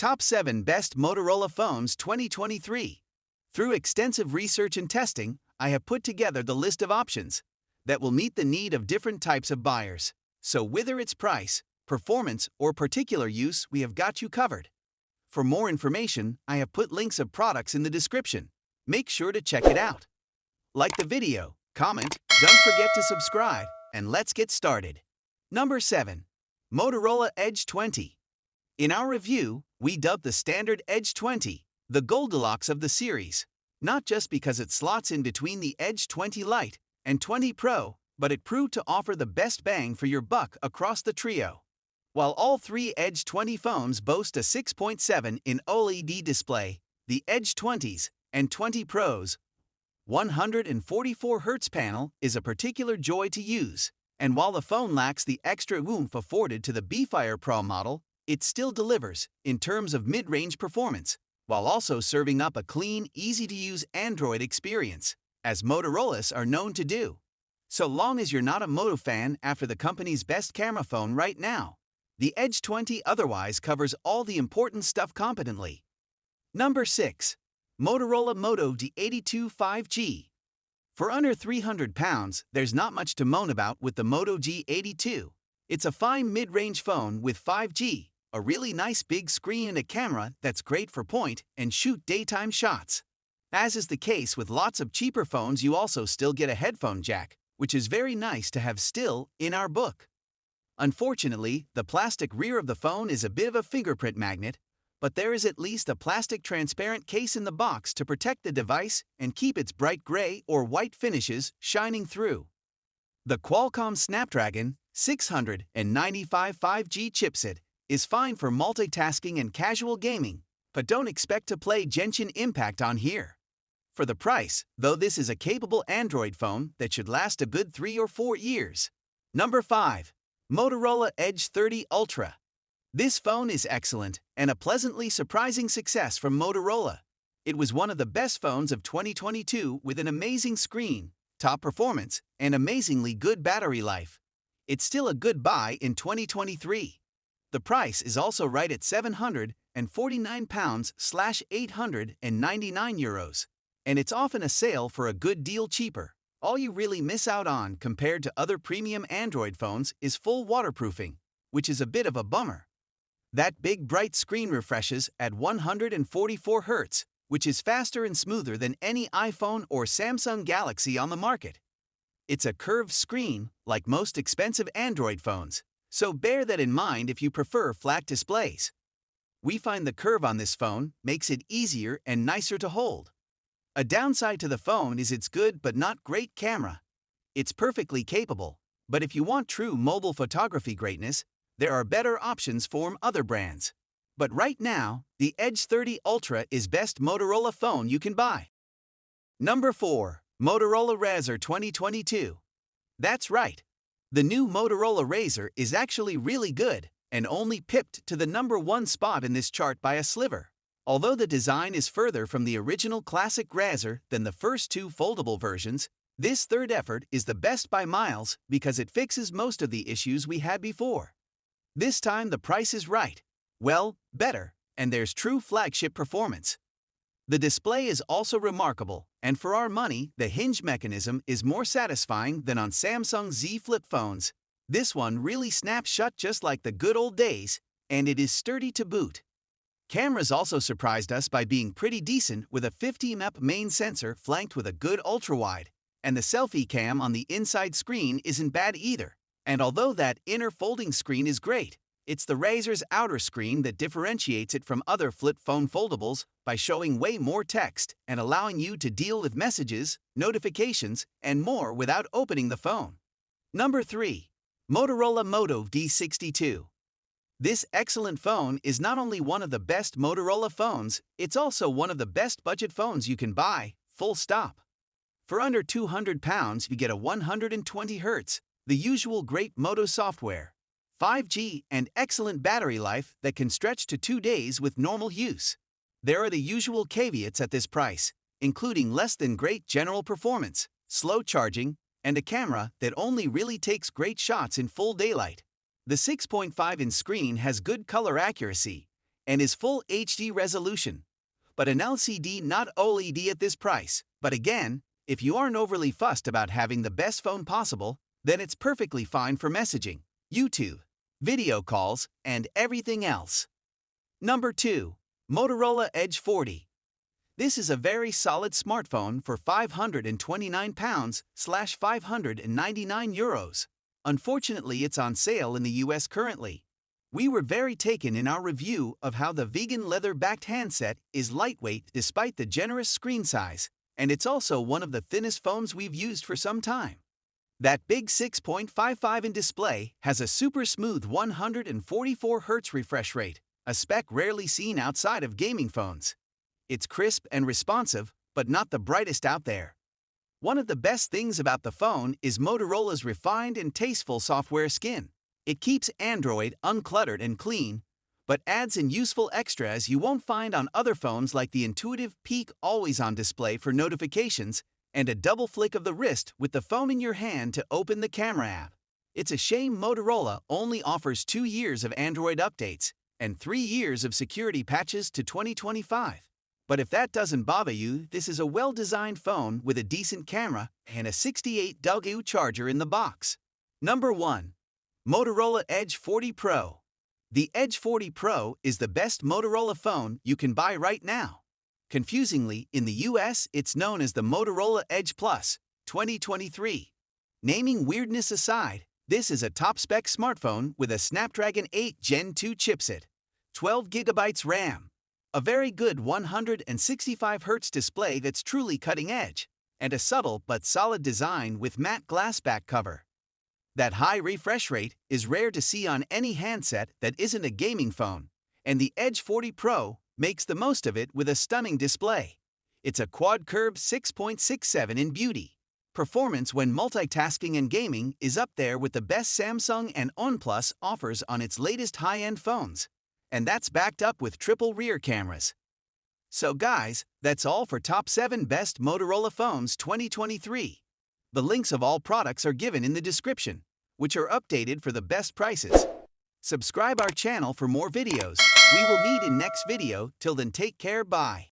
Top 7 Best Motorola Phones 2023. Through extensive research and testing, I have put together the list of options that will meet the need of different types of buyers. So whether it's price, performance, or particular use, we have got you covered. For more information, I have put links of products in the description. Make sure to check it out. Like the video, comment, don't forget to subscribe, and let's get started. Number 7. Motorola Edge 20. In our review, we dubbed the standard Edge 20 the Goldilocks of the series, not just because it slots in between the Edge 20 Lite and 20 Pro, but it proved to offer the best bang for your buck across the trio. While all three Edge 20 phones boast a 6.7-inch OLED display, the Edge 20s and 20 Pros 144Hz panel is a particular joy to use, and while the phone lacks the extra oomph afforded to the Beefire Pro model, it still delivers in terms of mid-range performance, while also serving up a clean, easy-to-use Android experience, as Motorola's are known to do. So long as you're not a Moto fan after the company's best camera phone right now, the Edge 20 otherwise covers all the important stuff competently. Number 6. Motorola Moto D82 5G. For under 300 pounds, there's not much to moan about with the Moto G82. It's a fine mid-range phone with 5G, a really nice big screen and a camera that's great for point-and-shoot daytime shots. As is the case with lots of cheaper phones, you also still get a headphone jack, which is very nice to have still in our book. Unfortunately, the plastic rear of the phone is a bit of a fingerprint magnet, but there is at least a plastic transparent case in the box to protect the device and keep its bright gray or white finishes shining through. The Qualcomm Snapdragon 695 5G chipset is fine for multitasking and casual gaming, but don't expect to play Genshin Impact on here. For the price, though, this is a capable Android phone that should last a good 3 or 4 years. Number 5. Motorola Edge 30 Ultra. This phone is excellent and a pleasantly surprising success from Motorola. It was one of the best phones of 2022 with an amazing screen, top performance, and amazingly good battery life. It's still a good buy in 2023. The price is also right at £749/899, and it's often a sale for a good deal cheaper. All you really miss out on compared to other premium Android phones is full waterproofing, which is a bit of a bummer. That big bright screen refreshes at 144 Hz, which is faster and smoother than any iPhone or Samsung Galaxy on the market. It's a curved screen, like most expensive Android phones, so bear that in mind if you prefer flat displays. We find the curve on this phone makes it easier and nicer to hold. A downside to the phone is its good but not great camera. It's perfectly capable, but if you want true mobile photography greatness, there are better options from other brands. But right now, the Edge 30 Ultra is best Motorola phone you can buy. Number 4. Motorola Razr 2022. That's right. The new Motorola Razr is actually really good and only pipped to the number 1 spot in this chart by a sliver. Although the design is further from the original classic Razr than the first 2 foldable versions, this third effort is the best by miles because it fixes most of the issues we had before. This time the price is right. Well, better, and there's true flagship performance. The display is also remarkable, and for our money, the hinge mechanism is more satisfying than on Samsung Z Flip phones. This one really snaps shut just like the good old days, and it is sturdy to boot. Cameras also surprised us by being pretty decent with a 50MP main sensor flanked with a good ultrawide, and the selfie cam on the inside screen isn't bad either. And although that inner folding screen is great, it's the Razr's outer screen that differentiates it from other flip phone foldables by showing way more text and allowing you to deal with messages, notifications, and more without opening the phone. Number 3. Motorola Moto D62. This excellent phone is not only one of the best Motorola phones, it's also one of the best budget phones you can buy, full stop. For under 200 pounds, you get a 120 Hz, the usual great Moto software, 5G, and excellent battery life that can stretch to 2 days with normal use. There are the usual caveats at this price, including less than great general performance, slow charging, and a camera that only really takes great shots in full daylight. The 6.5-inch screen has good color accuracy, and is full HD resolution. But an LCD, not OLED at this price. But again, if you aren't overly fussed about having the best phone possible, then it's perfectly fine for messaging, YouTube, video calls, and everything else. Number 2. Motorola Edge 40. This is a very solid smartphone for £529/€599. Unfortunately, it's on sale in the US currently. We were very taken in our review of how the vegan leather-backed handset is lightweight despite the generous screen size, and it's also one of the thinnest phones we've used for some time. That big 6.55-inch display has a super smooth 144 Hz refresh rate, a spec rarely seen outside of gaming phones. It's crisp and responsive, but not the brightest out there. One of the best things about the phone is Motorola's refined and tasteful software skin. It keeps Android uncluttered and clean, but adds in useful extras you won't find on other phones like the intuitive Peek always-on display for notifications and a double flick of the wrist with the phone in your hand to open the camera app. It's a shame Motorola only offers 2 years of Android updates and 3 years of security patches to 2025. But if that doesn't bother you, this is a well-designed phone with a decent camera and a 68W charger in the box. Number 1. Motorola Edge 40 Pro. The Edge 40 Pro is the best Motorola phone you can buy right now. Confusingly, in the US, it's known as the Motorola Edge Plus 2023. Naming weirdness aside, this is a top-spec smartphone with a Snapdragon 8 Gen 2 chipset, 12 GB RAM, a very good 165 Hz display that's truly cutting-edge, and a subtle but solid design with matte glass back cover. That high refresh rate is rare to see on any handset that isn't a gaming phone, and the Edge 40 Pro makes the most of it with a stunning display. It's a quad-curved 6.67 in beauty. Performance when multitasking and gaming is up there with the best Samsung and OnePlus offers on its latest high-end phones, and that's backed up with triple rear cameras. So guys, that's all for Top 7 Best Motorola Phones 2023. The links of all products are given in the description, which are updated for the best prices. Subscribe our channel for more videos. We will meet in next video. Till then, take care, bye.